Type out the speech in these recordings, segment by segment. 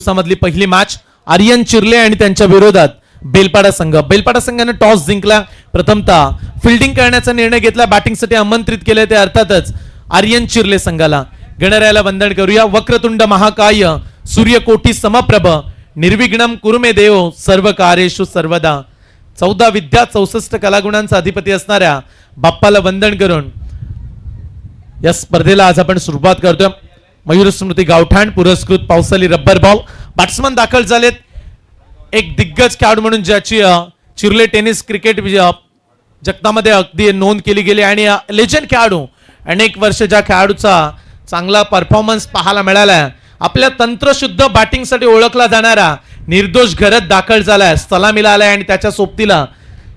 दिवसामधली पहिली मॅच आर्यन चिर्ले आणि त्यांच्या विरोधात बेलपाडा संघ. बेलपाडा संघाने टॉस जिंकला. प्रथमतः फिल्डिंग करण्याचा निर्णय घेतला. बॅटिंगसाठी आमंत्रित केले ते अर्थातच आर्यन चिर्ले संघाला. गणरायाला वंदन करूया. वक्रतुंड महाकाय सूर्यकोटी समप्रभ निर्विघ्नम कुरुमे देव सर्व कार्येषु सर्वदा. 14 विद्या 64 कलागुणांचा अधिपती असणाऱ्या बाप्पाला वंदन करून या स्पर्धेला आज आपण सुरुवात करतोय. मयूर स्मृती गावठाण पुरस्कृत पावसाली रब्बर बॉल. बॅट्समन दाखल झालेत. एक दिग्गज खेळाडू म्हणून ज्याची चिर्ले टेनिस क्रिकेट जगतामध्ये अगदी नोंद केली गेली आणि लेजंड खेळाडू, अनेक वर्ष ज्या खेळाडूचा चांगला परफॉर्मन्स पाहायला मिळाला. आपल्या तंत्रशुद्ध बॅटिंगसाठी ओळखला जाणारा निर्दोष घरत दाखल झालाय, सलामीला आलाय आणि त्याच्या सोबतीला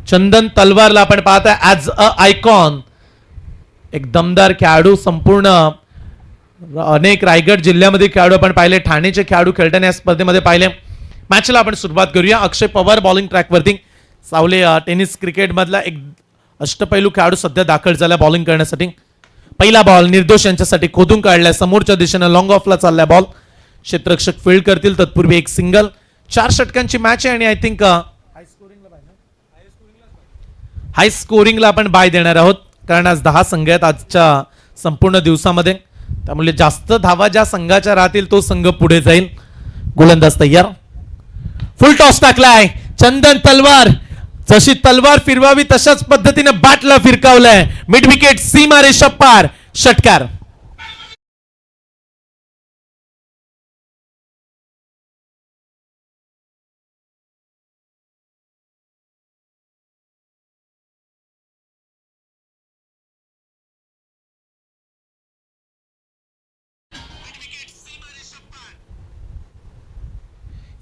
चंदन तलवारला आपण पाहताय ॲज अ आयकॉन. एक दमदार खेळाडू. संपूर्ण अनेक रायगड जिल्ह्यामध्ये खेळाडू आपण पाहिले. ठाणेचे खेळाडू खेळताना या स्पर्धेमध्ये पाहिले. मॅचला आपण सुरुवात करूया. अक्षय पवार बॉलिंग ट्रॅकवरती. सावले टेनिस क्रिकेट मधला एक अष्टपैलू खेळाडू सध्या दाखल झाला बॉलिंग करण्यासाठी. पहिला बॉल निर्दोष यांच्यासाठी खोदून काढलाय. समोरच्या दिशेने लॉंग ऑफला चाललाय बॉल. क्षेत्ररक्षक फील्ड करतील. तत्पूर्वी एक सिंगल. 4 षटकांची मॅच आहे आणि आय थिंक हाय स्कोरिंगला आपण बाय देणार आहोत, कारण आज 10 संघ आहेत आजच्या संपूर्ण दिवसामध्ये. त्यामुळे जास्त धावा ज्या संघाच्या राहतील तो संघ पुढे जाईल. गोलंदाज तयार. फुल टॉस टाकलाय. चंदन तलवार जशी तलवार फिरवावी तशाच पद्धतीने बॅटला फिरकावलाय. मिड विकेट सीमा रेषा पार. षटकार.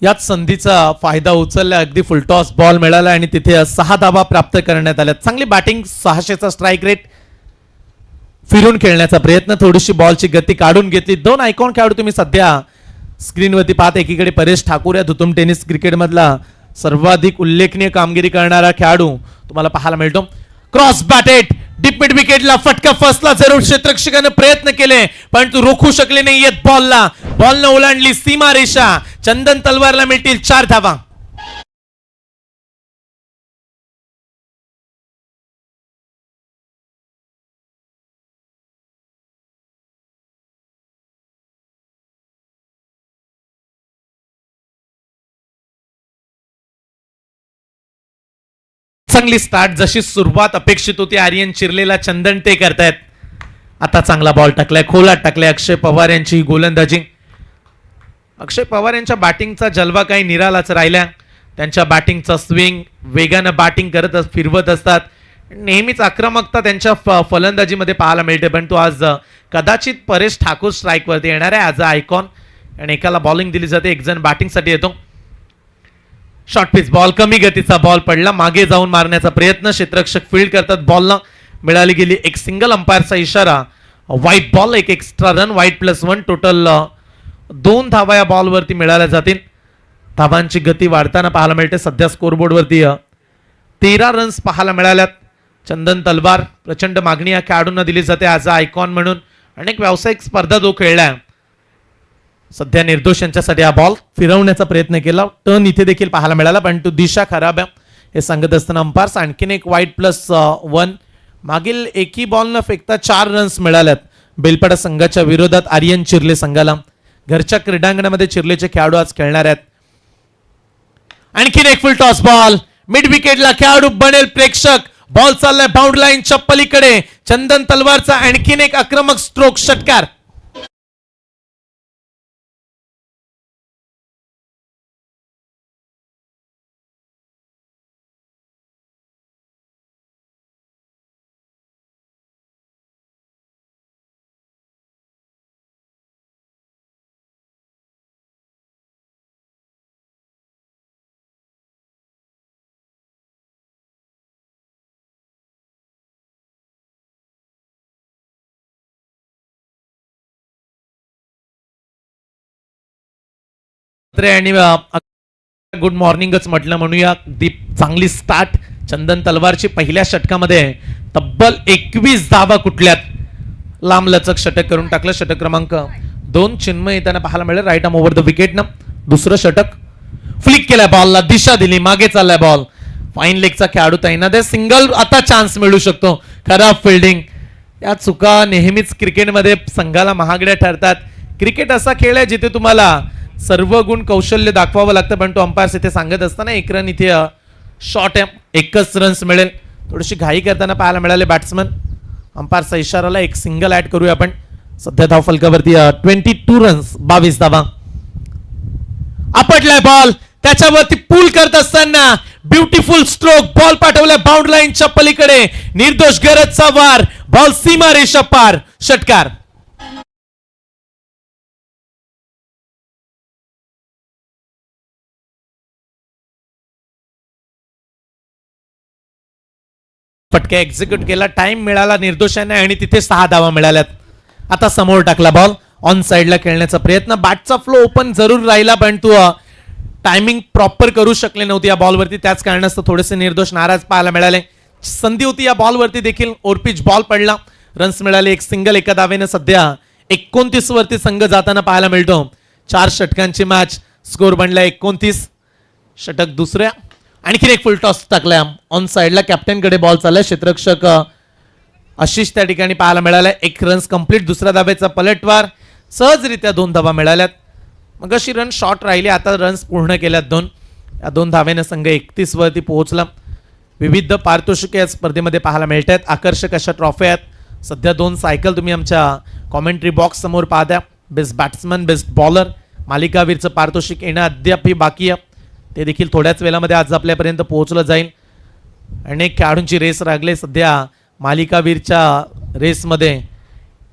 याच संधीचा फायदा उचलला. अगदी फुलटॉस बॉल मिळाला आणि तिथे 6 धावा प्राप्त करण्यात आल्या. चांगली बॅटिंग. 600चा strike rate. फिरून खेळण्याचा प्रयत्न. थोडीशी बॉलची गती काढून घेतली. 2 आयकॉन खेळाडू तुम्ही सध्या स्क्रीनवरती पाहता. एकीकडे परेश ठाकूर या धुतुम टेनिस क्रिकेट मधला सर्वाधिक उल्लेखनीय कामगिरी करणारा खेळाडू तुम्हाला पाहायला मिळतो. क्रॉस बॅटेड डीप मिड विकेटला फटका फसला. जरूर क्षेत्ररक्षकाने प्रयत्न केले परंतु रोखू शकले नाही येत बॉलला. बॉलनं ओलांडली सीमा रेषा. चंदन तलवारला मिळतील 4 धावा. चांगली स्टार्ट. जशी सुरुवात अपेक्षित होती आर्यन चिर्लेला, चंदन ते करतायत. आता चांगला बॉल टाकलाय. खोलात टाकलाय. अक्षय पवार यांची गोलंदाजी. अक्षय पवार यांच्या बॅटिंगचा जलवा काही निरालाच राहिला. त्यांच्या बॅटिंगचा स्विंग, वेगानं बॅटिंग करत फिरवत असतात. नेहमीच आक्रमकता त्यांच्या फलंदाजीमध्ये पाहायला मिळते. पण तो आज कदाचित परेश ठाकूर स्ट्राईक वरती येणार आहे ॲज अ आयकॉन आणि एकाला बॉलिंग दिली जाते. एक जण बॅटिंगसाठी येतो. Short pitch ball. कमी गतीचा बॉल पडला. मागे जाऊन मारण्याचा प्रयत्न. क्षेत्ररक्षक फील्ड करतात. बॉलला मिळाली गेली एक सिंगल. अंपायरचा इशारा. White ball. एक एक्स्ट्रा रन. व्हाईट +1. टोटल 2 धावा या बॉलवरती मिळाल्या जातील. धावांची गती वाढताना पाहायला मिळते. सध्या स्कोरबोर्ड वरती 13 रन्स पाहायला मिळाल्यात. चंदन तलवार. प्रचंड मागणी या खेळाडूंना दिली जाते ॲज अ आयकॉन म्हणून. अनेक व्यावसायिक स्पर्धा जो खेळलाय. सध्या निर्दोष यांच्यासाठी हा बॉल फिरवण्याचा प्रयत्न केला. टर्न इथे देखील पाहायला मिळाला पण तो दिशा खराब आहे हे सांगत असताना अंपायर्स आणखीन एक व्हाईट +1. मागील एकही बॉल न फेकता 4 रन्स मिळाल्यात बेलपाडा संघाच्या विरोधात आर्यन चिर्ले संघाला. घरच्या क्रीडांगणामध्ये चिर्लेचे खेळाडू आज खेळणार आहेत. आणखीन एक फुल टॉस बॉल. मिड विकेटला खेळाडू बनेल प्रेक्षक. बॉल चाललाय बाउंड लाईनच्या पलीकडे. चंदन तलवारचा आणखीन एक आक्रमक स्ट्रोक. षटकार. आणि गुड मॉर्निंगच म्हटलं म्हणूया. दीप चांगली स्टार्ट चंदन तलवारची. पहिल्या षटकामध्ये तब्बल 21 धावा कुठल्यात. लांब लचक षटक करून टाकलं. षटक क्रमांक 2 चिन्मय येताना पाहायला मिळेल. Right arm over the wicket ना. दुसरं षटक. फ्लिक केलाय बॉलला, दिशा दिली, मागे चाललाय बॉल. फाईन लेगचा खेळाडू ताईना दे सिंगल, आता चान्स मिळू शकतो. खराब फिल्डिंग. या चुका नेहमीच क्रिकेटमध्ये संघाला महागड्या ठरतात. क्रिकेट असा खेळ आहे जिथे तुम्हाला सर्व गुण कौशल्य दाखवावं लागतं, पण तो अंपायर्स इथे सांगत असताना एक रन इथे शॉर्ट आहे, एकच रन्स मिळेल. थोडीशी घाई करताना पाहायला मिळाले बॅट्समन. अंपायरचा इशाराला एक सिंगल ऍड करूया आपण. सध्या धाव फलकावरती 22 रन्स, 22 धावा. आपटलाय बॉल, त्याच्यावरती पूल करत असताना ब्युटिफुल स्ट्रोक, बॉल पाठवलाय बाउंड लाईनच्या पलीकडे. निर्दोष गरजचा वार, बॉल सीमा रेषा पार, षटकार. फटका एक्झिक्यूट केला, टाइम मिळाला निर्दोषांना आणि तिथे 6 धावा मिळाल्यात. आता समोर टाकला बॉल, ऑन साइडला खेळण्याचा प्रयत्न. बॅटचा फ्लो ओपन जरूर राहिला, पण तू टायमिंग प्रॉपर करू शकले नव्हती या बॉलवरती. त्याच कारणास्तव थोडेसे निर्दोष नाराज पाहायला मिळाले. संधी होती या बॉलवरती देखील, ओरपिच बॉल पडला, रन्स मिळाले. एक सिंगल एका धावेने सध्या 29 वरती संघ जाताना पाहायला मिळतो. 4 षटकांची मॅच, स्कोर बनला 29. षटक दुसऱ्या. आणखीन एक फुल टॉस टाकलाय ऑन साइडला, कॅप्टनकडे बॉल चाललाय. क्षेत्ररक्षक आशिष त्या ठिकाणी पाहायला मिळालाय. 1 रन्स कंप्लीट. दुसऱ्या धावेचा पलटवार, सहजरित्या 2 धावा मिळाल्यात. मग अशी रन शॉर्ट राहिली, आता रन्स पूर्ण केल्यात 2. या 2 धावेने संघ 31 वरती पोहोचला. विविध पारितोषिके या स्पर्धेमध्ये पाहायला मिळत आहेत. आकर्षक अशा ट्रॉफी आहेत. सध्या 2 सायकल तुम्ही आमच्या कॉमेंट्री बॉक्स समोर पाहता. बेस्ट बॅट्समन, बेस्ट बॉलर, मालिकावीरचं पारितोषिक येणं अद्यापही बाकी आहे. ते देखील थोड्याच वेळामध्ये आज आपल्यापर्यंत पोहोचलं जाईल. अनेक खेळाडूंची रेस लागले सध्या मालिकावीरच्या रेसमध्ये.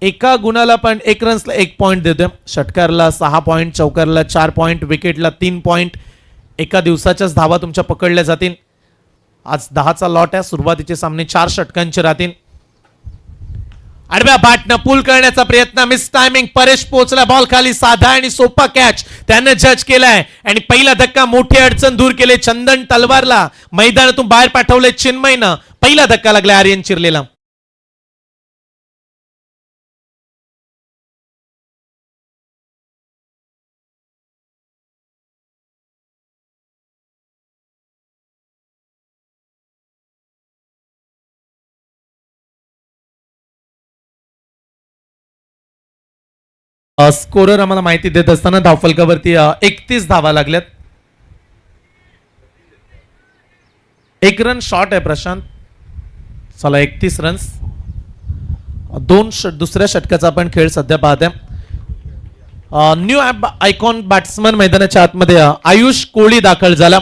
एका गुणाला पण 1 रन्सला 1 पॉईंट देतोय. षटकारला 6 पॉईंट, चौकारला 4 पॉईंट, विकेटला 3 पॉईंट. एका दिवसाच्याच धावा तुमच्या पकडल्या जातील. आज 10चा लॉट आहे. सुरुवातीचे सामने 4 षटकांचे राहतील. आडव्या बॅटनं पूल करण्याचा प्रयत्न, मिस टायमिंग. परेश पोहोचला, बॉल खाली, साधा आणि सोपा कॅच त्याने जज केलाय. आणि पहिला धक्का, मोठी अडचण दूर केले. चंदन तलवारला मैदानातून बाहेर पाठवले चिन्मयनं. पहिला धक्का लागला आर्यन चिरलेला. स्कोरर आम्हाला माहिती देत असताना धावफलकावरती 31 धावा लागल्यात. 1 रन शॉर्ट आहे प्रशांत. चला 31 रन्स. 2 दुसऱ्या षटकाचा आपण खेळ सध्या पाहतोय. न्यू आयकॉन बॅट्समन मैदानाच्या आतमध्ये आयुष कोळी दाखल झाला.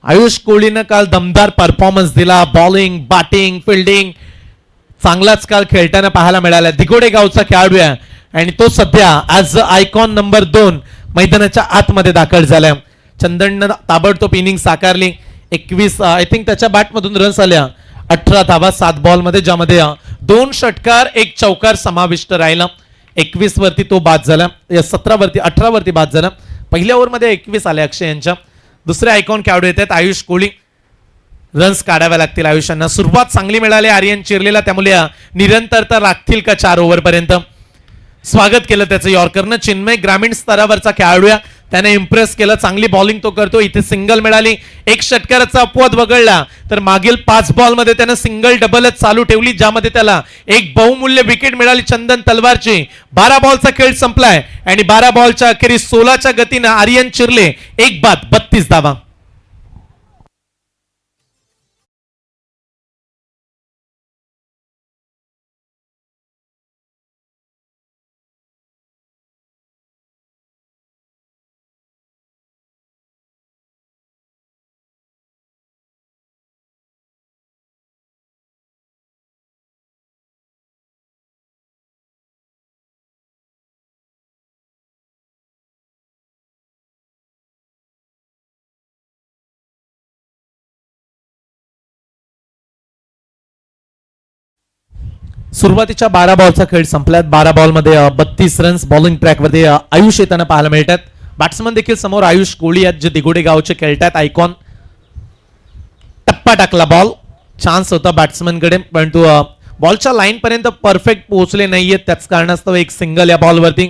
आयुष कोळीनं काल दमदार परफॉर्मन्स दिला. बॉलिंग, बॅटिंग, फिल्डिंग चांगलाच काल खेळताना पाहायला मिळाला. दिगोडे गावचा खेळाडू आहे आणि तो सध्या ॲज आयकॉन नंबर 2 मैदानाच्या आतमध्ये दाखल झालाय. चंदननं ताबडतोब इनिंग साकारली. 21 आय थिंक त्याच्या बॅटमधून रन्स आल्या. 18 धावा 7 बॉलमध्ये, ज्यामध्ये 2 षटकार 1 चौकार समाविष्ट राहिला. 21 वरती तो बाद झाला. 17 वरती 18 वरती बाद झाला. पहिल्या ओव्हरमध्ये 21 आले अक्षय यांच्या. दुसरे आयकॉन खेळाडू येतात आयुष कोळी. रन्स काढाव्या लागतील आयुष्यांना. सुरुवात चांगली मिळाली आर्यन चिरलेला, त्यामुळे निरंतरता राखतील का 4 ओव्हरपर्यंत. स्वागत केलं त्याचं यॉर्करनं. चिन्मय ग्रामीण स्तरावरचा खेळाडू आहे, त्याने इम्प्रेस केलं. चांगली बॉलिंग तो करतो. इथे सिंगल मिळाली. 1 षटकाराचा अपवाद वगळला तर मागील 5 बॉलमध्ये त्यानं सिंगल डबलच चालू ठेवली, ज्यामध्ये त्याला एक बहुमूल्य विकेट मिळाली चंदन तलवारची. 12 बॉलचा खेळ संपलाय आणि 12 बॉलच्या अखेरीस 16च्या गतीनं आर्यन चिरले 1 बाद 32 धावा. सुरुवातीच्या 12 बॉलचा खेळ संपल्यात. 12 बॉलमध्ये 32 रन्स. बॉलिंग ट्रॅकवरती आयुष येताना पाहायला मिळतात. बॅट्समन देखील समोर आयुष कोळी आहेत, जे दिगोडे गावचे खेळतात. आयकॉन टप्पा टाकला बॉल. चान्स होता बॅट्समनकडे, परंतु बॉलच्या लाईन पर्यंत परफेक्ट पोहोचले नाहीयेत. त्याच कारणास्तव एक सिंगल या बॉलवरती.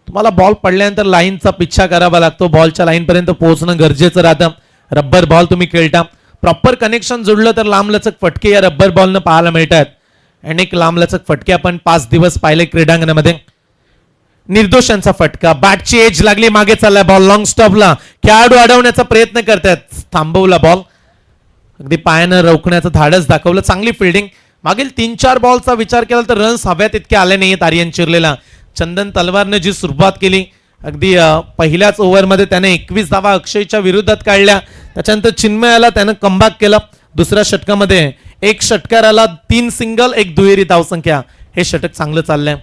तुम्हाला बॉल पडल्यानंतर लाईनचा पिच्छा करावा लागतो, बॉलच्या लाईनपर्यंत पोहोचणं गरजेचं राहतं. रब्बर बॉल तुम्ही खेळता, प्रॉपर कनेक्शन जुळलं तर लांबलचक फटके या रब्बर बॉलनं पाहायला मिळतात. अनेक लांबलचक फटके आपण 5 दिवस पाहिले क्रीडांगणामध्ये. निर्दोषांचा फटका, बॅटची एज लागली, मागे चाललाय बॉल लॉंग स्टॉपला, खेळाडू अडवण्याचा प्रयत्न करतात, थांबवला बॉल, अगदी पायानं रोखण्याचं धाडस दाखवलं. चांगली फिल्डिंग. मागील 3-4 बॉलचा विचार केला तर रन्स हव्यात इतके आले नाहीत आर्यन चिरलेला. चंदन तलवारनं जी सुरुवात केली, अगदी पहिल्याच ओव्हरमध्ये त्याने 21 धावा अक्षयच्या विरोधात काढल्या. त्याच्यानंतर चिन्मयाला त्यानं कमबॅक केलं. दुसऱ्या षटकामध्ये 1 षटकाराला 3 सिंगल 1 दुहेरी धावसंख्या. हे षटक चांगलं चाललंय.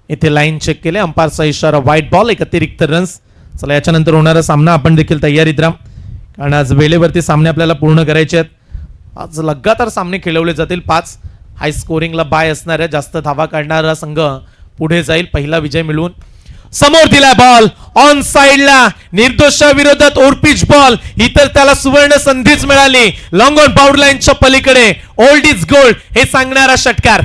इथे लाईन चेक केले, अंपायरचा इशारा व्हाईट बॉल, एक अतिरिक्त रन्स. चला याच्यानंतर होणारा सामना आपण देखील तयारीत राहा, कारण आज वेळेवरती सामने आपल्याला पूर्ण करायचे आहेत. आज लगातार सामने खेळवले जातील. 5 हाय स्कोरिंगला बाय असणाऱ्या जास्त धावा काढणारा संघ पुढे जाईल पहिला विजय मिळवून. समोर दिलाय बॉल ऑन साइडला, निर्दोषा विरोधात ओरपिच बॉल. इतर त्याला सुवर्ण संधीच मिळाली. लॉंग ऑन बाउंड लाईनच्या पलीकडे ओल्ड इज गोल्ड हे सांगणारा षटकार.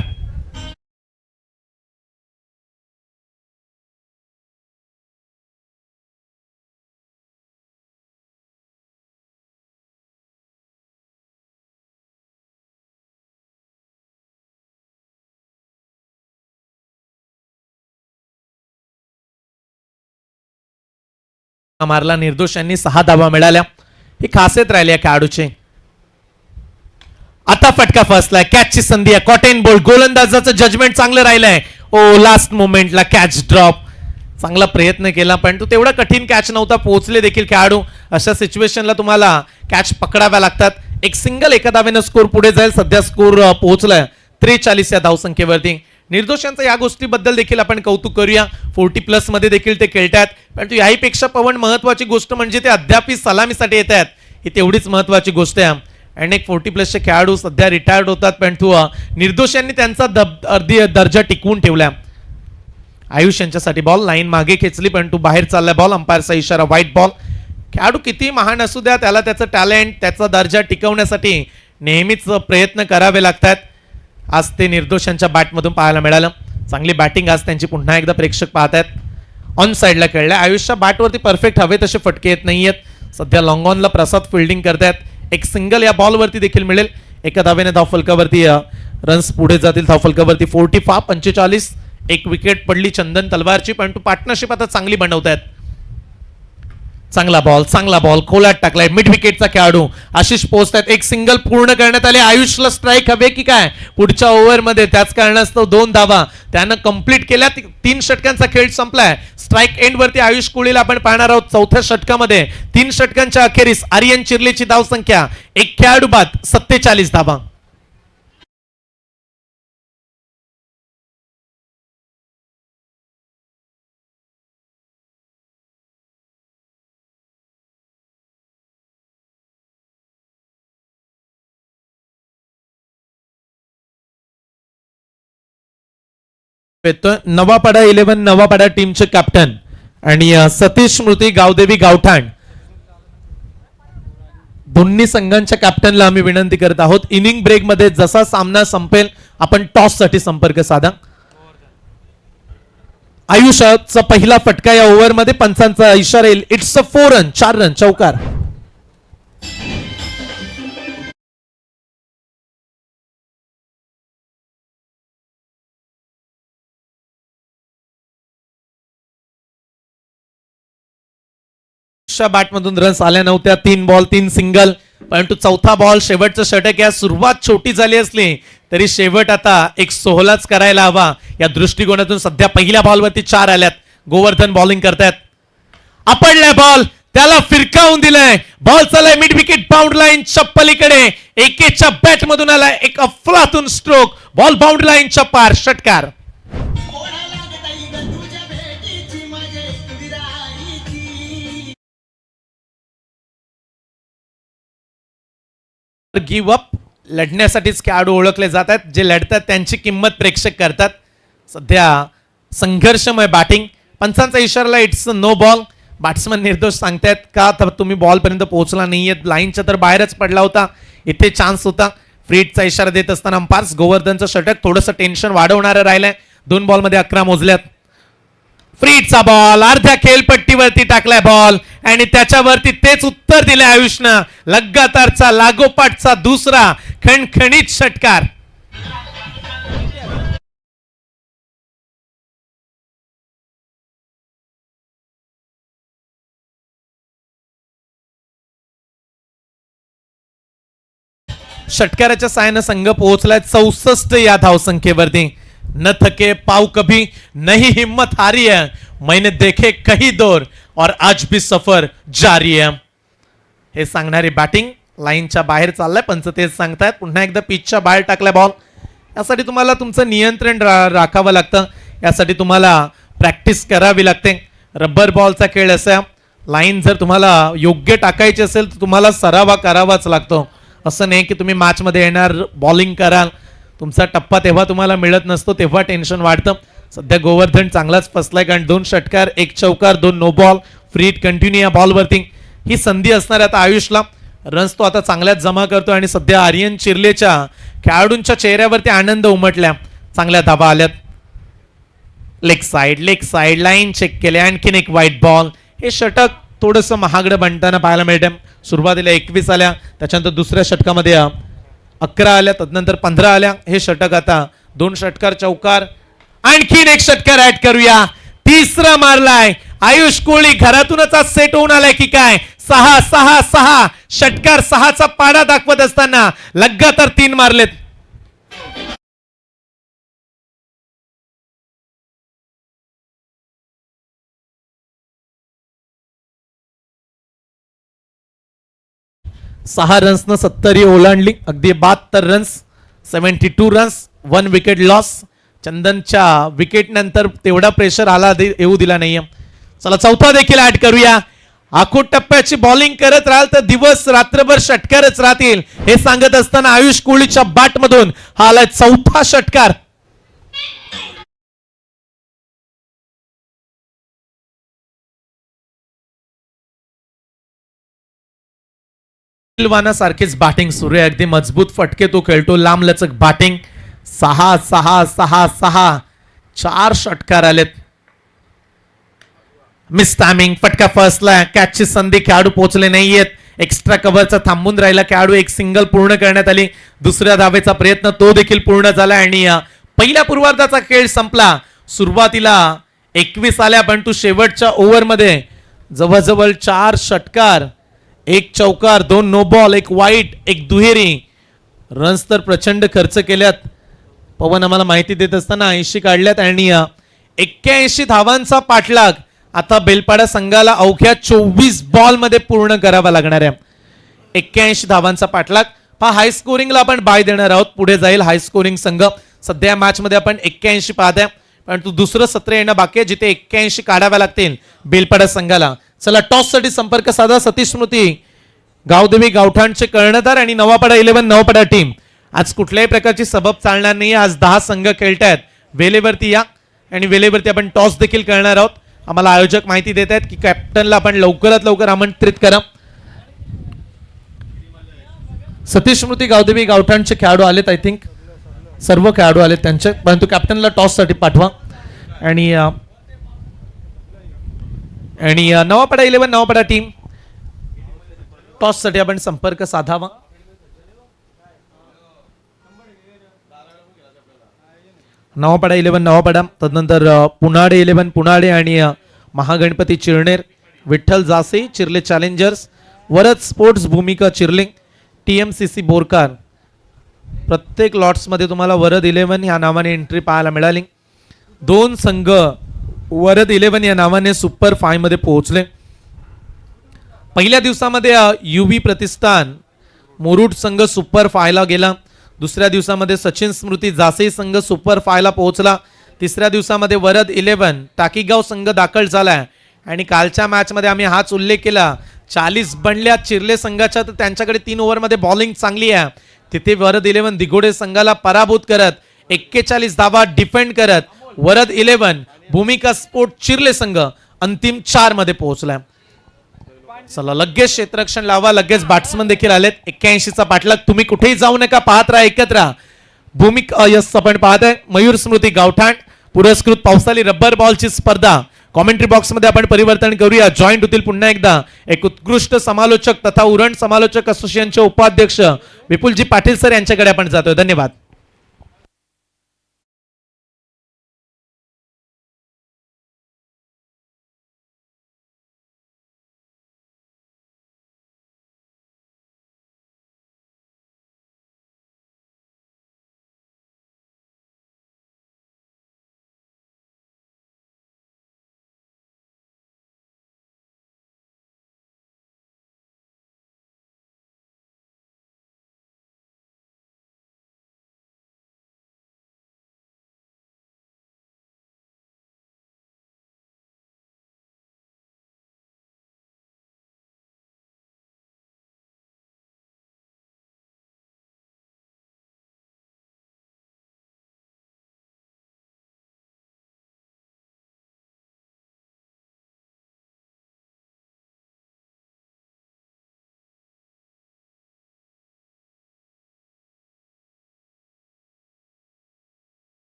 मारला, निर्दोषांनी 6 धावा मिळाल्या. ही खासियत राहिली या खेळाडूची. आता फटका फसलाय, कॅचची संधी आहे, कॉटन बोल्ट. गोलंदाजाचं जजमेंट चांगलं राहिलंय. ओ लास्ट मोमेंटला कॅच ड्रॉप. चांगला प्रयत्न केला पण तो तेवढा कठीण कॅच नव्हता. पोहोचले देखील खेळाडू. अशा सिच्युएशनला तुम्हाला कॅच पकडाव्या लागतात. एक सिंगल एका धावेनं स्कोर पुढे जाईल. सध्या स्कोर पोहोचलाय 43 या धावसंख्येवरती. निर्दोषांचं या गोष्टीबद्दल देखील आपण कौतुक करूया. 40+ मध्ये देखील ते खेळतात. पण याहीपेक्षा पवन महत्वाची गोष्ट म्हणजे ते अद्याप सलामीसाठी येत आहेत. ही तेवढीच महत्वाची गोष्ट आहे. अनेक 40+ चे खेळाडू सध्या रिटायर्ड होतात, पण निर्दोषांनी त्यांचा दर्जा टिकवून ठेवला. आयुष यांच्यासाठी बॉल, लाईन मागे खेचली पण बाहेर चाललाय बॉल. अंपायरचा इशारा व्हाईट बॉल. खेळाडू किती महान असू द्या, त्याला त्याचं टॅलेंट त्याचा दर्जा टिकवण्यासाठी नेहमीच प्रयत्न करावे लागतात. आज ते निर्दोषांच्या बॅटमधून पाहायला मिळालं. चांगली बॅटिंग आज त्यांची पुन्हा एकदा प्रेक्षक पाहत आहेत. ऑन साइडला खेळलाय. आयुषच्या बॅटवरती परफेक्ट हवे तसे फटके येत नाहीयेत. सध्या लॉंग ऑनला प्रसाद फिल्डिंग करतायत. एक सिंगल या बॉलवरती देखील मिळेल. एका धावेने धावफलकावरती रन्स पुढे जातील. धावफलकावरती 45. एक विकेट पडली चंदन तलवारची, पण पार्टनरशिप आता चांगली बनवतायत. चांगला बॉल खोलात टाकलाय. मिड विकेटचा खेळाडू आशिष पोहोचतायत. एक सिंगल पूर्ण करण्यात आले. आयुषला स्ट्राईक हवे की काय पुढच्या ओव्हरमध्ये, त्याच कारणास्तव 2 धावा त्यानं कंप्लीट केल्या. 3 षटकांचा खेळ संपलाय. स्ट्राईक एंड वरती आयुष कोळीला आपण पाहणार आहोत. चौथ्या षटकामध्ये 3 षटकांच्या अखेरीस आर्यन चिर्लेची धावसंख्या 1 खेळाडू बाद 47 धावा. नवापाडा 11 नवापाडा टीमचे कॅप्टन आणि सतीश स्मृती गावदेवी गावठाण दोन्ही संघांच्या कॅप्टनला आम्ही विनंती करत आहोत, इनिंग ब्रेक मध्ये जसा सामना संपेल आपण टॉस साठी संपर्क साधा. आयुष्याचा पहिला फटका या ओव्हर मध्ये पंचांचा इशारा येईल. इट्स अ 4 रन 4 रन चौकार. बॅटमधून रन्स आल्या नव्हत्या. 3 बॉल 3 सिंगल, परंतु चौथा बॉल शेवटचं षटक. या सुरुवात छोटी झाली असली तरी शेवट आता एक सोहलाच करायला हवा या दृष्टिकोनातून. सध्या पहिल्या बॉलवरती 4 आल्यात. गोवर्धन बॉलिंग करतायत. आपडलाय बॉल, त्याला फिरकावून दिलाय. बॉल चालाय मिड विकेट बाउंड लाईनच्या पलीकडे. एकेच्या बॅट मधून आलाय एक अफलातून स्ट्रोक. बॉल बाउंड लाईनच्या पार. षटकार. Give up. लढण्यासाठीच खेळाडू ओळखले जातात. जे लढतात त्यांची किंमत प्रेक्षक करतात. सध्या संघर्षमय बॅटिंग. पंचांचा इशारा इट्स नो बॉल. बॅट्समन निर्दोष सांगतायत का तर तुम्ही बॉल पर्यंत पोहोचला नाहीये. लाईनच्या तर बाहेरच पडला होता. इथे चान्स होता. फ्रीटचा इशारा देत असताना अंपायर्स गोवर्धनचं षटक थोडंसं टेन्शन वाढवणारं राहिलंय. 2 बॉलमध्ये 11 मोजल्यात. फ्रीडचा बॉल अर्ध्या खेळपट्टीवरती टाकलाय बॉल आणि त्याच्यावरती तेच उत्तर दिलंय आयुषनं. लगातारचा लागोपाठचा दुसरा खणखणीत षटकार. षटकाराच्या साहाय्यानं संघ पोहोचलाय 64 या धावसंख्येवरती. न थके पाव कभी नहीं हिम्मत हारी है, मैंने देखे कही दौर और आज भी सफर जारी है. हे सांगणारी बॅटिंग लाईनच्या बाहेर चाललाय. पंच तेच सांगतायत. पुन्हा एकदा पिचच्या बाहेर टाकलाय बॉल. यासाठी तुम्हाला तुमचं नियंत्रण राखावं लागतं. यासाठी तुम्हाला प्रॅक्टिस करावी लागते. रबर बॉलचा खेळ असा, लाईन जर तुम्हाला योग्य टाकायची असेल तर तुम्हाला सराव करावाच लागतो. असं नाही की तुम्ही मॅचमध्ये येणार बॉलिंग कराल, तुमचा टप्पा तेव्हा तुम्हाला मिळत नसतो, तेव्हा टेन्शन वाढतं. सध्या गोवर्धन चांगलाच फसलाय, कारण 2 षटकार 1 चौकार 2 no ball, free hit continue या बॉलवरती. ही संधी असणार आता आयुषला. रन्स तो आता चांगल्याच जमा करतो आणि सध्या आर्यन चिर्लेच्या खेळाडूंच्या चेहऱ्यावरती आनंद उमटल्या. चांगल्या धावा आल्यात. लेग साइड लाईन चेक केले. आणखीन एक वाईट बॉल. हे षटक थोडंसं महागडं बनताना पाहायला मिळतं. सुरुवातीला 21 आल्या, त्याच्यानंतर दुसऱ्या षटकामध्ये 11 आल्या, तदनंतर 15 आल्या. हे षटक आता 2 षटकार चौकार, आणखीन एक षटकार ऍड करूया. तिसरा मारलाय आयुष कोहली. घरातूनच आज सेट होऊन आलाय की काय. 6 षटकार 6चा पाडा दाखवत असताना लगातार 3 मारलेत. सहा रन्सनं 70 ओलांडली. अगदी 72 रन्स, 72 रन्स, 1 विकेट लॉस. चंदनच्या विकेट नंतर तेवढा प्रेशर आला येऊ दिला नाहीये. चला चौथा देखील ऍड करूया. आखूड टप्प्याची बॉलिंग करत राहाल तर दिवस रात्रभर षटकारच राहतील, हे सांगत असताना आयुष कोहलीच्या बॅट मधून हा आलाय चौथा षटकार. सारखीच बॅटिंग सुरू आहे. अगदी मजबूत फटके तो खेळतो. लांब लचक बॅटिंग. 6 4 षटकार आलेत. मिस टायमिंग, फटका फसला. कॅचची संधी खेळाडू पोहोचले नाहीयेत. एक्स्ट्रा कव्हरचा थांबून राहिला खेळाडू. एक सिंगल पूर्ण करण्यात आली. दुसऱ्या धावेचा प्रयत्न तो देखील पूर्ण झाला आणि पहिल्या पूर्वार्धाचा खेळ संपला. सुरुवातीला 21 आल्या, पण तू शेवटच्या ओव्हरमध्ये जवळजवळ 4 षटकार 1 चौकार 2 नो बॉल 1 वाईट 1 दुहेरी. रन्स तर प्रचंड खर्च केल्यात. पवन आम्हाला माहिती देत असताना 80 काढल्यात आणि 81 धावांचा पाठलाग आता बेलपाडा संघाला अवघ्या 24 बॉल मध्ये पूर्ण करावा लागणार आहे. 81 धावांचा पाठलाग. पहा हाय स्कोरिंगला आपण बाय देणार आहोत. पुढे जाईल हाय स्कोरिंग संघ. सध्या मॅच मध्ये आपण 81 पाहताय, पण तू दुसरं सत्र येणं बाकी आहे जिथे 81 काढाव्या लागतील बेलपाडा संघाला. चला टॉस साठी संपर्क साधा. सतीश स्मृती गावदेवी गावठाणचे कर्णधार आणि नवापाडा 11 नवापाडा टीम. आज कुठल्याही प्रकारची सबब चालणार नाही. आज 10 संघ खेळतायत. वेलेवरती या आणि वेलेवरती आपण टॉस देखील करणार आहोत. आम्हाला आयोजक माहिती देत आहेत की कॅप्टनला आपण लवकरात लवकर आमंत्रित करा. सतीश स्मृती गावदेवी गावठाणचे खेळाडू आलेत. आय थिंक सर्व खेळाडू आलेत त्यांचे, परंतु कॅप्टनला टॉस साठी पाठवा. आणि नवापाडा 11 नवापाडा टीम टॉस साठी आपण संपर्क साधावा. नवापाडा 11 नवापाडा, तदनंतर पुनाडे 11 पुनाडे आणि महागणपती चिरनेर, विठ्ठल जासे चिर्ले चॅलेंजर्स, वरद स्पोर्ट्स भूमिका चिर्लिंग, TMCC बोरकार. प्रत्येक लॉट्स मध्ये तुम्हाला वरद 11 या नावाने एंट्री पाहायला मिळाली. 2 संघ वरद 11 या नावाने सुपर 5 मध्ये पोहोचले. पहिल्या दिवसामध्ये UV प्रतिष्ठान मुरुड संघ सुपर 5 ला गेला. दुसऱ्या दिवसामध्ये सचिन स्मृती जासे संघ सुपर 5 ला पोहोचला. तिसऱ्या दिवसामध्ये वरद 11 टाकीगाव संघ दाखल झालाय. आणि कालच्या मॅच मध्ये आम्ही हाच उल्लेख केला, 40 बनल्या चिर्ले संघाच्या, तर त्यांच्याकडे 3 ओव्हरमध्ये बॉलिंग चांगली आहे. तिथे वरद 11 दिघोडे संघाला पराभूत करत 41 धावा डिफेंड करत वरद 11 भूमिका स्पोर्ट चिर्ले संघ अंतिम 4 मध्ये पोहोचलाय. चला लगेच क्षेत्ररक्षण लावा. लगेच बॅट्समन देखील आलेत. 81 चा पाठलाग. तुम्ही कुठेही जाऊ नका, पाहत राहा, एकत्र राहा. भूमिका यस आपण पाहत आहे. मयूर स्मृती गावठाण पुरस्कृत पावसाळी रबर बॉलची स्पर्धा कॉमेंट्री बॉक्समध्ये आपण परिवर्तन करूया. जॉईंट होतील पुन्हा एकदा एक उत्कृष्ट समालोचक तथा उरण समालोचक असोसिएशनचे उपाध्यक्ष विपुलजी पाटील सर यांच्याकडे आपण जातोय. धन्यवाद.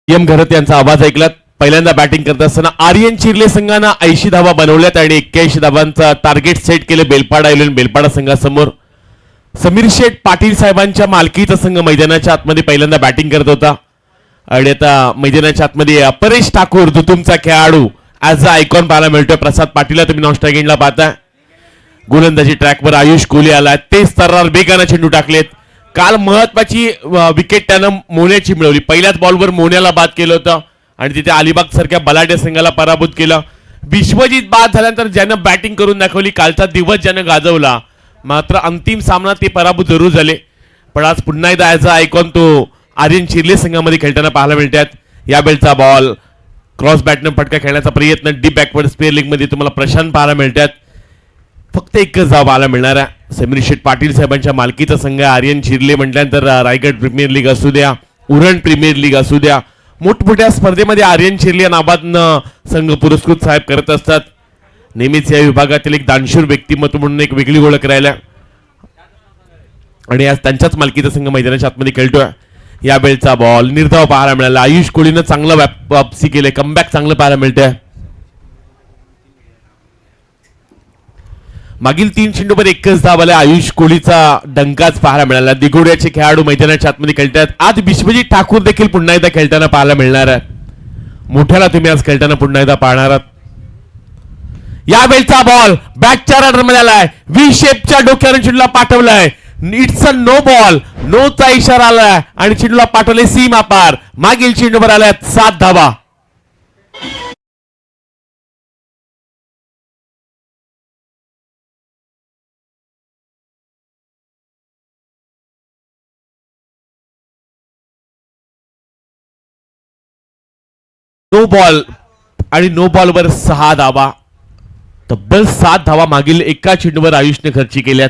एम घरत यांचा आवाज ऐकलात. पहिल्यांदा बॅटिंग करत असताना आर्यन चिर्ले संघानं 80 धावा बनवल्यात आणि 81 धावांचा टार्गेट सेट केले बेलपाडा इलेव्हन बेलपाडा संघासमोर. समीर शेठ पाटील साहेबांच्या मालकीचा संघ मैदानाच्या आतमध्ये पहिल्यांदा बॅटिंग करत होता आणि आता मैदानाच्या आतमध्ये परेश ठाकूर तुमचा खेळाडू ऍज अ आयकॉन पाहायला मिळतोय. प्रसाद पाटीलला तुम्ही नॉन स्ट्रायकिंगला पाहताय. गोलंदाजी ट्रॅकवर आयुष कोहली आला. तेच तर्रार बेगाना चेंडू टाकलेत. काल महत्वाची विकेट त्यानं मोन्याची मिळवली. पहिल्याच बॉलवर मोन्याला बाद केलं होतं आणि तिथे अलिबाग सारख्या बलाढ्य संघाला पराभूत केलं. विश्वजित बाद झाल्यानंतर ज्यानं बॅटिंग करून दाखवली, कालचा दिवस ज्यानं गाजवला, मात्र अंतिम सामना ते पराभूत जरूर झाले. पण आज पुन्हा एकदा ॲज अ आयकॉन तो आर्यन चिर्ले संघामध्ये खेळताना पाहायला मिळतात. या बेलचा बॉल क्रॉस बॅटनं फटका खेळण्याचा प्रयत्न डीप बॅकवर्ड स्पेअर लीगमध्ये तुम्हाला प्रशांत पाहायला मिळतात. फक्त एकच धाव पाहायला मिळणार आहे. समीर शेठ पाटील साहेबांच्या मालकीचा संघ आहे. आर्यन चिर्ले म्हटल्यानंतर रायगड प्रीमियर लीग असू द्या, उरण प्रीमियर लीग असू द्या, मोठमोठ्या स्पर्धेमध्ये आर्यन चिर्ले नावानं संघ पुरस्कृत साहेब करत असतात. नेहमीच या विभागातील एक दानशूर व्यक्तिमत्व म्हणून एक वेगळी ओळख राहिल्या आणि आज त्यांच्याच मालकीचा संघ मैदानाच्या आतमध्ये खेळतोय. या वेळचा बॉल निर्धाव पाहायला मिळाला. आयुष कोहलीनं चांगलं वापसी केले. कमबॅक चांगलं पाहायला मिळतंय. मागील 3 चेंडूवर एकच धाव आला. आयुष कोहलीचा डंकाच पाहायला मिळाला. दिघोड्याचे खेळाडू मैदानाच्या आतमध्ये खेळतात. आज विश्वजित ठाकूर देखील पुन्हा एकदा खेळताना पाहायला मिळणार आहे. मोठ्याला तुम्ही आज खेळताना पुन्हा एकदा पाहणार आहात. या वेळचा बॉल बॅकच्या रनर मध्ये आलाय. व्ही शेपच्या डोक्यावर चेंडूला पाठवलाय. It's a no ball. No चा इशारा आलाय आणि चेंडूला पाठवले सीमा पार. मागील चेंडूवर आल्यात 7 धावा. नो बॉल आणि नो बॉलवर 6 धावा. तब्बल 7 धावा मागील एका चेंडूवर आयुषने खर्ची केल्यात.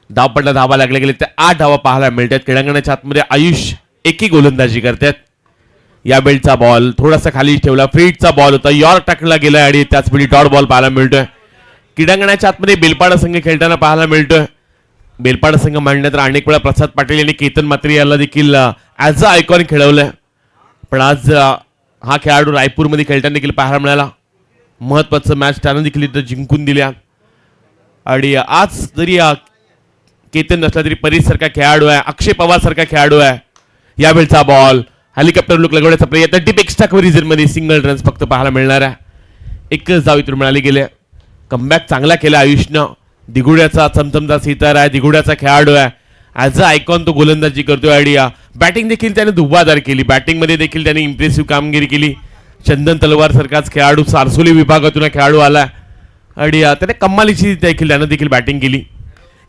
धावपट्टा धावा लागले गेले तर 8 धावा पाहायला मिळतात. क्रीडांगणाच्या आतमध्ये आयुष एकी गोलंदाजी करतात. या बेलचा बॉल थोडासा खाली ठेवला. फ्रीटचा बॉल होता. यॉर्क टाकला गेला आणि त्याचवेळी डॉट बॉल पाहायला मिळतोय. क्रीडांगणाच्या आतमध्ये बेलपाडा संघ खेळताना पाहायला मिळतोय. बेलपाडा संघ मांडण्यात अनेक वेळा प्रसाद पाटील आणि केतन मात्री याला देखील ऍज अ आयकॉन खेळवलंय. पण आज हा खेळाडू रायपूरमध्ये खेळताना देखील पाहायला मिळाला. महत्वाचं मॅच त्यानं देखील इथं जिंकून दिल्या. आणि आज जरी केतन नसला तरी परेश सारखा खेळाडू आहे, अक्षय पवार सारखा खेळाडू आहे. यावेळचा बॉल हेलिकॉप्टर लुक लगवण्याचा प्रयत्न. डीप एक्स्ट्रा कव्हरेज मध्ये सिंगल रन्स फक्त पाहायला मिळणार आहे. एकच धाव इथून मिळाली गेले. कमबॅक चांगला केला आयुषनं. दिघोड्याचा चमचमचा सितारा आहे. दिघोड्याचा खेळाडू आहे. ॲज अ आयकॉन तो गोलंदाजी करतोय. आणि बॅटिंग देखील त्याने धुव्वादार केली. बॅटिंगमध्ये देखील त्याने इम्प्रेसिव्ह कामगिरी केली. चंदन तलवार सारखाच खेळाडू सारसोली विभागातून खेळाडू आला आणि त्याने कम्मालीची देखील त्यानं देखील बॅटिंग केली.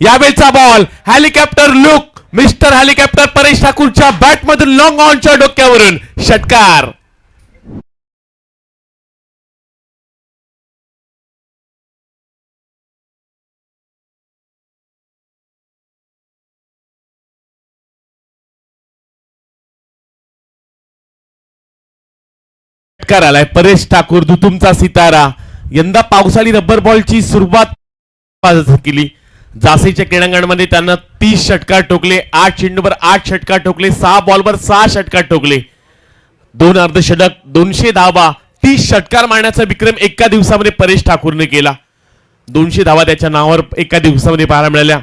यावेळचा ball helicopter look mister helicopter Paresh ठाकूरच्या बॅट मधून लॉंग ऑनच्या डोक्यावरून षटकार. षटकार आलाय परेश ठाकूर तुमचा सितारा. यंदा पावसाळी रब्बर बॉलची सुरुवात केली. जासीच्या क्रीडांगणामध्ये त्यांना 30 षटकार ठोकले, 8 चेंडूवर 8 षटकार ठोकले, 6 बॉलवर 6 षटकार ठोकले, 2 अर्धषटक, 200 धावा, 30 षटकार मारण्याचा विक्रम एका दिवसामध्ये परेश ठाकूरने केला. 200 धावा त्याच्या नावावर एका दिवसामध्ये पाहायला मिळाल्या.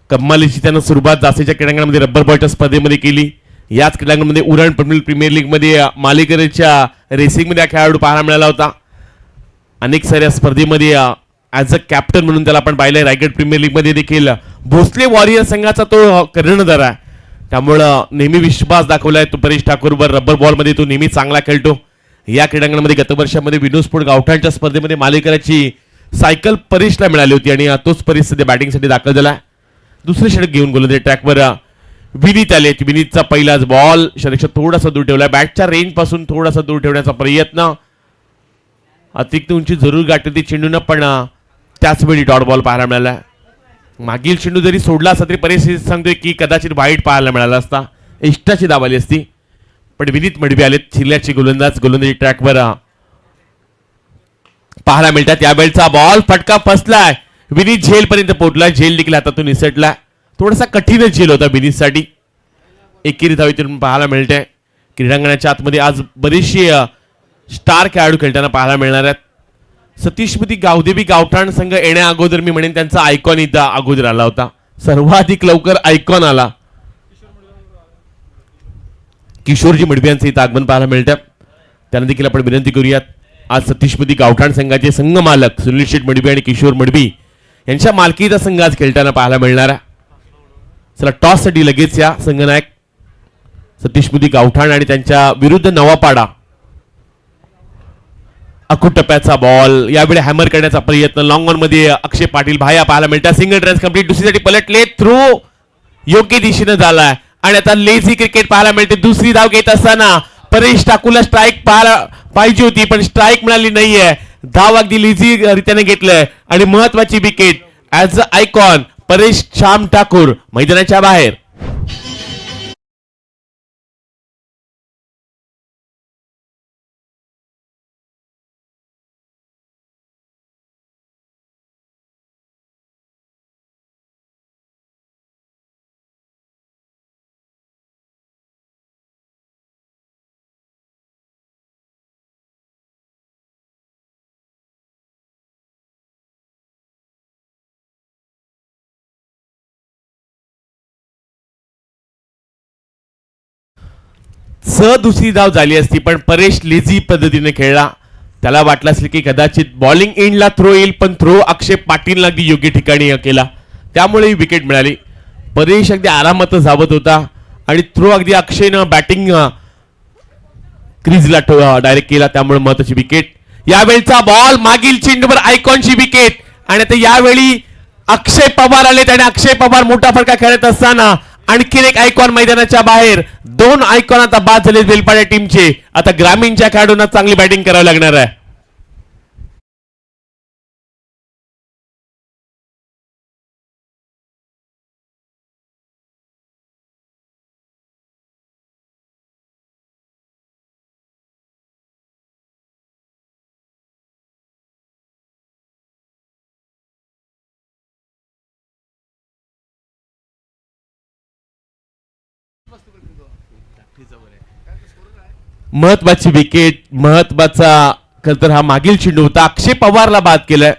कम्मालीची त्यानं सुरुवात जासीच्या क्रीडांगणामध्ये रब्बर बॉलच्या स्पर्धेमध्ये केली. याच क्रीडांगणामध्ये उरण प्रीमियर लीग मध्ये मालिकेच्या रेसिंगमध्ये खेळाडू पाहायला मिळाला होता. अनेक साऱ्या स्पर्धेमध्ये ॲज अ कॅप्टन म्हणून त्याला आपण पाहिलंय. रायगड प्रीमियर लीग मध्ये देखील भोसले वॉरियर संघाचा तो कर्णधार आहे. त्यामुळं नेहमी विश्वास दाखवलाय तो परेश ठाकूरवर. रब्बर बॉल मध्ये तो नेहमी चांगला खेळतो. या क्रीडांगणामध्ये गत वर्षामध्ये विनोद स्पोर्ट गावठाणच्या स्पर्धेमध्ये मालिकेची सायकल परेशला मिळाली होती आणि तोच परेश सध्या बॅटिंगसाठी दाखल झाला. दुसरे षटक घेऊन गोलंदाजी ट्रॅकवर विनीत आले. विनीतचा पहिलाच बॉल शरीरच्या थोडासा दूर ठेवला. बॅटच्या रेंज पासून थोडासा दूर ठेवण्याचा प्रयत्न. अतिरिक्त उंची जरूर गाठली ती चेंडून, पण त्याच वेळी डॉट बॉल पाहायला मिळाला. मागील चेंडू जरी सोडला असता तरी परिस्थिती सांगतोय की कदाचित वाईट पाहायला मिळाला असता, एक्स्ट्राची दाबाली असती. पण विनीत मडवी आले चिल्ल्याची गोलंदाजी ट्रॅकवर पाहायला मिळतात. यावेळचा बॉल फटका फसलाय. विनीत झेल पर्यंत पोहोचला. झेल देखील हातातून निसटला. थोडासा कठीणच झेल होता विनीतसाठी. एकेरी धावीतून पाहायला मिळते. क्रीडांगणाच्या आतमध्ये आज बरीचशी स्टार खेळाडू खेळताना पाहायला मिळणार आहेत. सतीशमती गावदेवी गावठाण संघ येण्या अगोदर मी म्हणेन त्यांचा आयकॉन इथं अगोदर आला होता. सर्वाधिक लवकर आयकॉन आला. किशोरजी मडवी यांचं इथं आगमन पाहायला मिळतं. त्यांना देखील आपण विनंती करूयात. आज सतीशमती गावठाण संघाचे संघ मालक सुनील शेठ मडवी आणि किशोर मडवी यांच्या मालकीचा संघ आज खेळताना पाहायला मिळणार आहे. चला टॉस साठी लगेच या संघनायक सतीशमती गावठाण आणि त्यांच्या विरुद्ध नवापाडा. अकूट टप्प्याचा बॉल यावेळी हॅमर करण्याचा प्रयत्न. लॉंग ऑन मध्ये अक्षय पाटील भाया पाहायला मिळतात. Single runs complete. दुसरीसाठी पलटले. थ्रो योग्य दिशेने झालाय आणि आता लेझी क्रिकेट पाहायला मिळते. दुसरी धाव घेत असताना परेश ठाकूरला स्ट्राईक पाहिजे होती पण स्ट्राईक मिळाली नाहीये. धाव अगदी लेझी रीतीने घेतलंय आणि महत्वाची wicket. As a icon Paresh Shyam Thakur मैदानाच्या बाहेर. दुसरी धाव झाली असती पण परेश लेझी पद्धतीने खेळला. त्याला वाटलं असेल की कदाचित बॉलिंग एंडला थ्रो येईल पण थ्रो अक्षय पाटीलला अगदी योग्य ठिकाणी केला त्यामुळे विकेट मिळाली. परेश अगदी आरामातच धावत होता आणि थ्रो अगदी अक्षयनं बॅटिंग क्रीजला डायरेक्ट केला त्यामुळे महत्वाची विकेट. यावेळचा बॉल मागील चेंडूवर आयकॉनची विकेट आणि आता यावेळी अक्षय पवार आले आणि अक्षय पवार मोठा फटका खेळत असताना आणखीन एक आयकॉन मैदानाच्या बाहेर. 2 आयकॉन आता बाद झाले बेलपाड्या टीमचे. आता ग्रामीणच्या खेळाडूंना चांगली बॅटिंग करावी लागणार आहे. महत्वाची विकेट. महत्वाचा खरं तर हा मागील चेंडू होता. अक्षय पवारला बाद केलाय.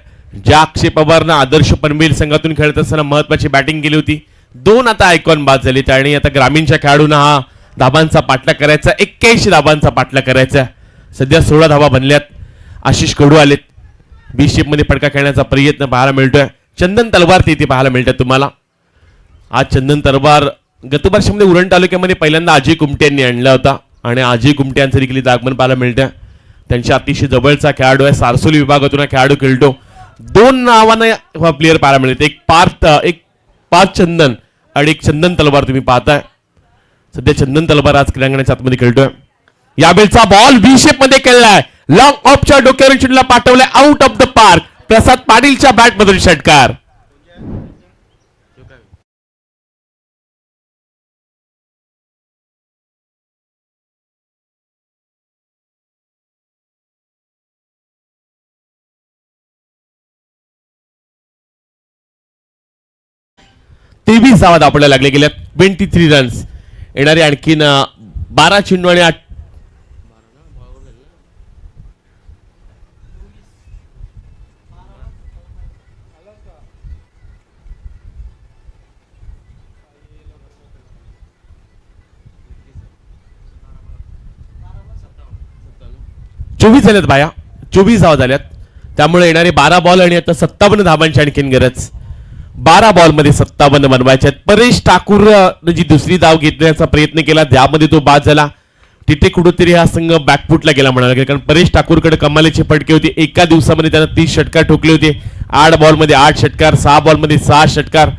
ज्या अक्षय पवारनं आदर्श पनवेल संघातून खेळत असताना महत्वाची बॅटिंग केली होती. 2 आता आयकॉन बाद झाले आणि आता ग्रामीणच्या खेळाडूंना हा धाबांचा पाठलाग करायचा. 81 धाबांचा पाठलाग करायचा. सध्या 16 धावा बनल्यात. आशिष कडू आलेत. बी शेप मध्ये फटका खेळण्याचा प्रयत्न पाहायला मिळतोय. चंदन तलवार ते पाहायला मिळतात तुम्हाला. आज चंदन तलवार गत वर्षामध्ये उरण तालुक्यामध्ये पहिल्यांदा अजय कुमटे यांनी आणला होता आणि अजय कुमटे यांचं देखील आगमन पाहायला मिळतं. त्यांच्या अतिशय जवळचा खेळाडू आहे. सारसोली विभागातून खेळाडू खेळतो. दोन नावानं प्लेअर पाहायला मिळते, एक पार्थ चंदन आणि एक चंदन तलवार तुम्ही पाहताय. सध्या चंदन तलवार आज क्रीडांगणाच्या आतमध्ये खेळतोय. यावेळचा बॉल व्ही शेप मध्ये खेळलाय, लॉंग ऑफच्या डोक्यावरून चेंडूला पाठवलाय out of the park. Prasad पाटीलच्या बॅट मधून षटकार. तेवीस धावा आपल्याला लागले गेल्यात, 23 रन्स. येणारे आणखीन 12 चेंडू आणि 24 झाल्यात बाया, 24 धावा झाल्यात. त्यामुळे येणारे 12 बॉल आणि आता 57 धावांची आणखीन गरज. 12 बॉल मध्ये 57 बनवायचे आहेत. परेश ठाकूर जी दुसरी धाव घेतण्याचा प्रयत्न केला त्यामध्ये तो बाद झाला. तिथे कुठेतरी हा संघ बॅकफुटला गेला म्हणाला लागेल, कारण परेश ठाकूरकडे कमालीचे फटके होते. एका दिवसामध्ये त्यानं 30 षटकार ठोकले होते. 8 बॉल मध्ये 8 षटकार, 6 बॉल मध्ये 6 षटकार.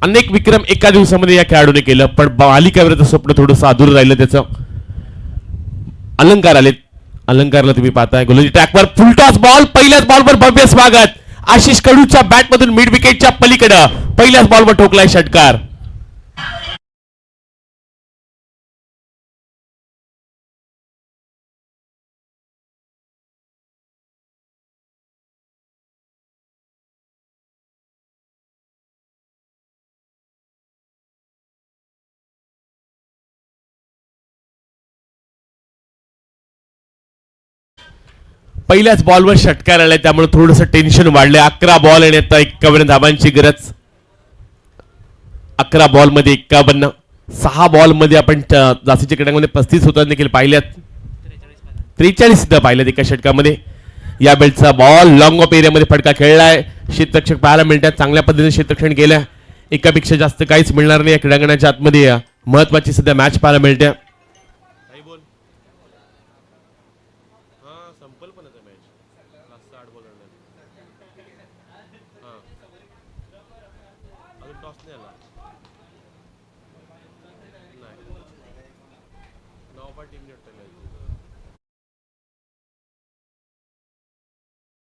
अनेक विक्रम एका दिवसामध्ये या खेळाडूने केलं, पण मालिकावीराचं स्वप्न थोडंसं अधूर राहिलं त्याचं. अलंकार आले, अलंकारला तुम्ही पाहताय गोलंदाजी ट्रॅकवर फुलटॉस बॉल. पहिल्याच बॉलवर भव्य स्वागत. आशिष कडूच्या बॅट मधून मिड विकेटच्या पलीकडे पहिल्याच बॉलवर ठोकलाय षटकार. पहिल्याच बॉलवर षटकार आलाय, त्यामुळे थोडंसं टेन्शन वाढलंय. 11 बॉल आणि आता 51 धावांची गरज. 11 बॉल मध्ये 51. 6 बॉल मध्ये आपण जास्तीच्या क्रमांकामध्ये 35 होताना देखील पाहिल्यात. 43 सुद्धा पाहिल्यात एका षटकामध्ये. या बेलचा बॉल लॉंग ऑफ एरियामध्ये फटका खेळलाय. क्षेत्ररक्षक पाहायला मिळतात, चांगल्या पद्धतीने क्षेत्ररक्षण केलं. एकापेक्षा जास्त काहीच मिळणार नाही या क्रीडांगणाच्या आतमध्ये. महत्वाची सध्या मॅच पाहायला मिळते.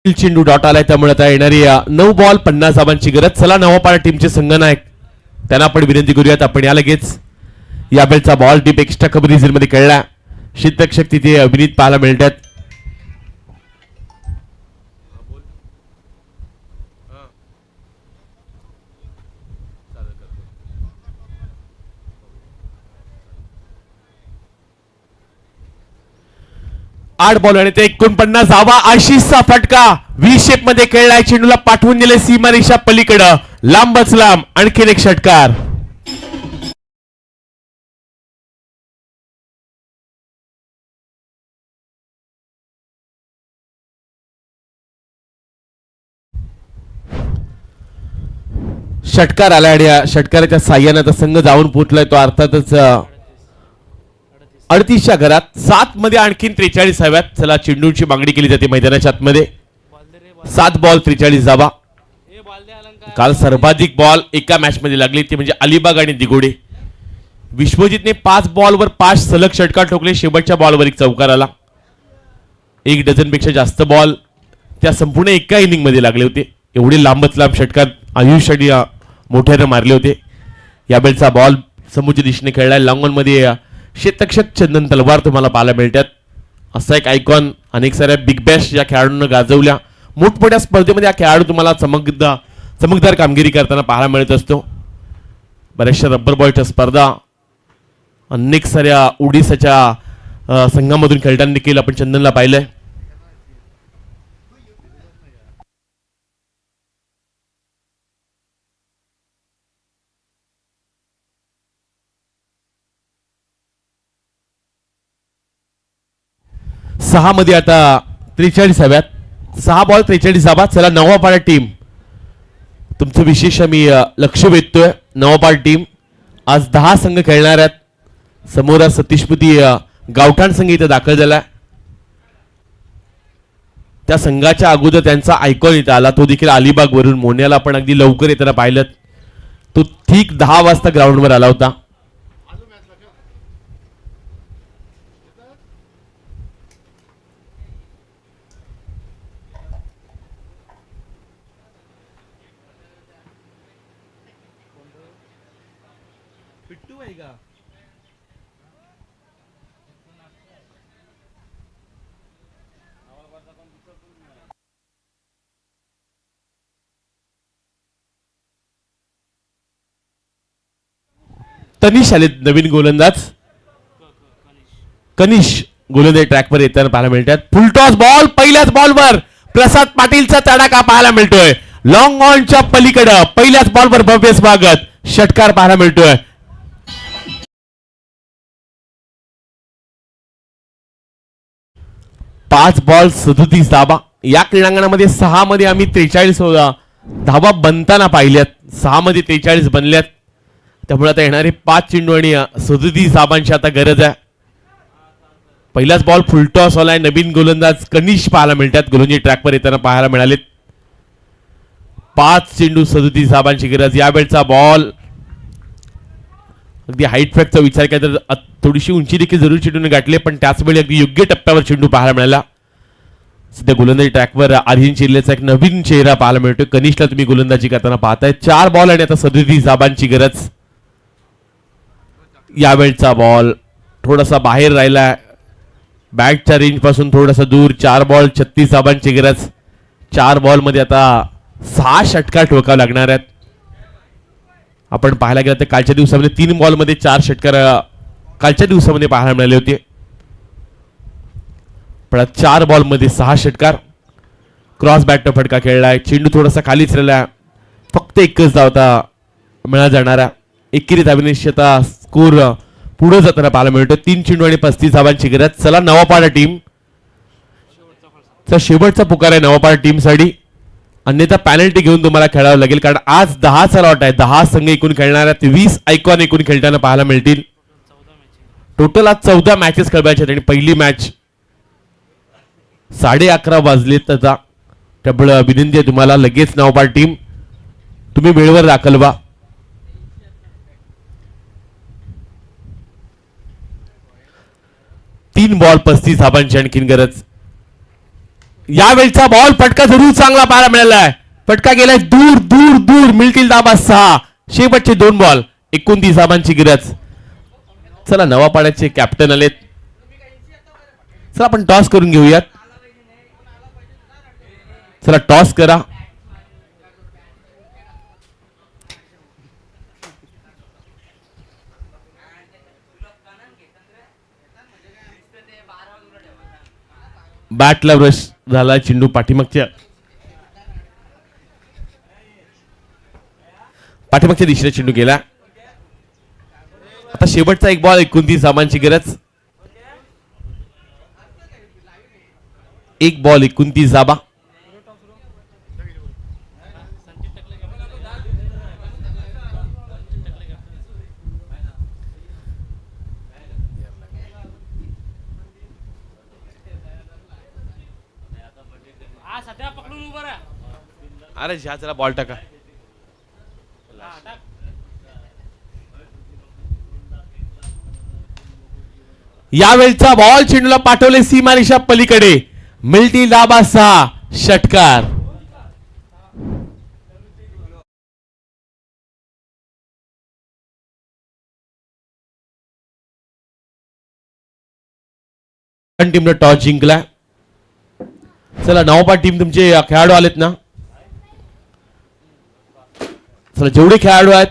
चेंडू डॉट आलाय, त्यामुळे आता येणारी 9 बॉल 50 धावांची गरज. चला नवापाडा टीमचे संघनायक त्यांना आपण विनंती करूयात, आपण या लगेच. या बेलचा बॉल डीप एक्स्ट्रा कबरी झोन मध्ये खेळला. क्षेत्ररक्षक तिथे अभिनीत पाहायला मिळतात. आठ बॉल आणि ते 49 धावा. आशिषचा फटका व्ही शेप मध्ये खेळलाय, चेंडूला पाठवून दिले सीमा रेषा पलीकडं. लांबच लांब आणखीन एक षटकार. षटकार आला आणि या षटकाराच्या साह्याने आता संघ जाऊन पोहोचलाय तो अर्थातच 38च्या घरात. 7 मध्ये आणखीन 43 हव्यात. चला चेंडूची मागणी केली जाते मैदानाच्या आतमध्ये. 7 बॉल 43 धावा. काल सर्वाधिक बॉल एका मॅच मध्ये लागली ती म्हणजे अलिबाग आणि दिगोडे. विश्वजितने 5 बॉलवर 5 सलग षटकार ठोकले. शेवटच्या बॉलवर एक चौकार आला. 1 डझन पेक्षा जास्त बॉल त्या संपूर्ण एका इनिंग मध्ये लागले होते. एवढे लांबच लांब षटकार आयुष आणि मोठ्याने मारले होते. या बेलचा बॉल समोरच्या दिशेने खेळलाय. लॉंगॉन मध्ये क्षेत्ररक्षक चंदन तलवार तुम्हाला पाहायला मिळतात. असा एक आयकॉन अनेक साऱ्या बिग बॅश या खेळाडूंना गाजवल्या. मोठमोठ्या स्पर्धेमध्ये हा खेळाडू तुम्हाला चमकदार कामगिरी करताना पाहायला मिळत असतो. बऱ्याचशा रबर बॉलच्या स्पर्धा अनेक साऱ्या ओडिसाच्या संघामधून खेळताना देखील आपण चंदनला पाहिलंय. सहा मध्ये आता 43 हव्यात. 6 बॉल 43 धावा. चला नवापाडा टीम तुमचं विशेष आम्ही लक्ष वेधतोय. नवापाडा टीम आज 10 संघ खेळणार आहेत. समोर सतीशपुती गावठाण संघ इथे दाखल झाला. त्या संघाच्या अगोदर त्यांचा आयकॉन इथं आला, तो देखील अलिबाग वरून. मोन्याला आपण अगदी लवकर येताना पाहिलं, तो ठीक 10 वाजता ग्राउंडवर आला होता. तनिष आले नवीन गोलंदाज. कनिष गोलंदाज ट्रॅकवर येताना पाहायला मिळतात. फुलटॉस बॉल, पहिल्याच बॉलवर प्रसाद पाटीलचा तडाखा पाहायला मिळतोय. लॉंग ऑनच्या पलीकडे पहिल्याच बॉलवर भव्य स्वागत, षटकार पाहायला मिळतोय. पाच बॉल 37 धावा. या क्रीडांगणामध्ये 6 मध्ये आम्ही 43 धावा बनताना पाहिल्यात, 6 मध्ये 43 बनल्यात. त्यामुळे आता येणारे 5 चेंडू आणि 37 धावांची आता गरज आहे. पहिलाच बॉल फुलटॉस आलाय. नवीन गोलंदाज कनिष पाहायला मिळतात, गोलंदाजी ट्रॅकवर येताना पाहायला मिळालेत. 5 चेंडू 37 धावांची गरज. यावेळचा बॉल अगदी हाईट फॅक्टचा विचार केला तर थोडीशी उंची देखील जरूर चेंडूने गाठले, पण त्याच वेळी अगदी योग्य टप्प्यावर चेंडू पाहायला मिळाला. सध्या गोलंदाजी ट्रॅकवर आर्यन चिर्लेचा एक नवीन चेहरा पाहायला मिळतोय. कनिषला तुम्ही गोलंदाजी करताना पाहताय. 4 बॉल आणि आता 37 धावांची गरज. यावेळचा बॉल थोडासा बाहेर राहिला, बॅटच्या रेंज पासून थोडासा दूर. 4 बॉल 36 धावांची गरज. 4 बॉल मध्ये आता 6 षटकार ठोकावे लागणार आहेत. आपण पाहायला गेलं तर कालच्या दिवसामध्ये 3 बॉल मध्ये 4 षटकार कालच्या दिवसामध्ये पाहायला मिळाले होते, पण 4 बॉल मध्ये 6 षटकार. क्रॉस बॅटनं फटका खेळलाय. चेंडू थोडासा खालीच राहिला. फक्त एकच धावता मिळा जाणारा. एकेरी धावनिश्चिता स्कोर पुढे जाताना पाहायला मिळतो. 3 चेंडू आणि 35 धावांची गरज. चला नवापाडा टीम चा शेवटचा पुकार आहे नवापाडा टीमसाठी. अन्यथा पॅनल्टी घेऊन तुम्हाला खेळावं लागेल, कारण आज 10चा लॉट आहे. 10 संघ एकूण खेळणार आहेत. 20 आयकॉन एकूण खेळताना पाहायला मिळतील. टोटल आज 14 मॅचेस खेळवायचे आहेत आणि पहिली मॅच 11:30 वाजले. त्याचा त्यामुळे विनंती आहे तुम्हाला, लगेच नवापाडा टीम तुम्ही वेळेवर दाखल व्हा. तीन बॉल 35 धावांची आणखीन गरज. यावेळचा बॉल फटका जरूर चांगला पाहायला मिळाला आहे. फटका गेलाय दूर दूर दूर. मिळतील धाबा 6. शेवटचे 2 बॉल 29 धावांची गरज. चला नवापाड्याचे कॅप्टन आलेत. चला आपण टॉस करून घेऊयात. चला टॉस करा. बॅटला ब्रश झाला. चेंडू पाठीमागच्या दिशेने चेंडू गेला. आता शेवटचा 1 बॉल 29 धावांची गरज. 1 बॉल 29 धावा. अरे ह्या जरा बॉल टाका. यावेळचा बॉल चेंडूला पाठवले सीमारेषा पलीकडे. मिळतील धाबा 6. षटकार. टीमने टॉस जिंकला. चला नवापाड टीम तुमचे खेळाडू आलेत ना. चला जेवढे खेळाडू आहेत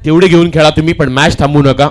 तेवढे घेऊन खेळा तुम्ही, पण मॅच थांबवू नका.